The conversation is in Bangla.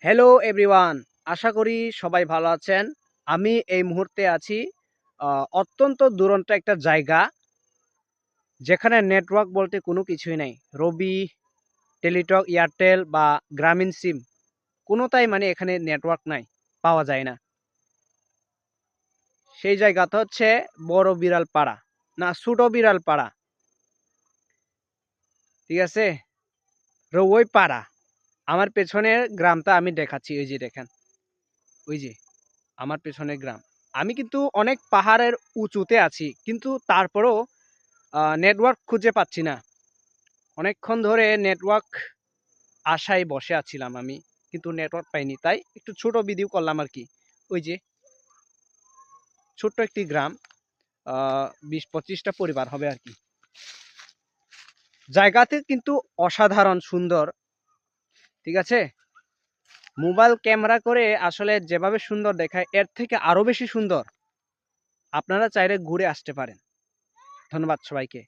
হ্যালো এভরিওয়ান, আশা করি সবাই ভালো আছেন। আমি এই মুহূর্তে আছি অত্যন্ত দুরন্ত একটা জায়গা, যেখানে নেটওয়ার্ক বলতে কোনো কিছুই নাই। রবি, টেলিটক, এয়ারটেল বা গ্রামীণ সিম কোনোটাই মানে এখানে নেটওয়ার্ক নাই, পাওয়া যায় না। সেই জায়গাটা হচ্ছে বড় বিড়াল পাড়া, না ছোট বিড়াল পাড়া, ঠিক আছে? ওই পাড়া আমার পেছনের গ্রামটা আমি দেখাচ্ছি। ওই যে দেখেন, ওই যে আমার পেছনের গ্রাম। আমি কিন্তু অনেক পাহাড়ের উঁচুতে আছি, কিন্তু তারপরেও নেটওয়ার্ক খুঁজে পাচ্ছি না। অনেকক্ষণ ধরে নেটওয়ার্ক আশায় বসে আছিলাম আমি, কিন্তু নেটওয়ার্ক পাইনি, তাই একটু ছোট ভিডিও করলাম আর কি। ওই যে ছোট্ট একটি গ্রাম, 20-25টা পরিবার হবে আর কি। জায়গাতে কিন্তু অসাধারণ সুন্দর, ঠিক আছে? মোবাইল ক্যামেরা করে আসলে যেভাবে সুন্দর দেখায়, এর থেকে আরো বেশি সুন্দর। আপনারা চাইলে ঘুরে আসতে পারেন। ধন্যবাদ সবাইকে।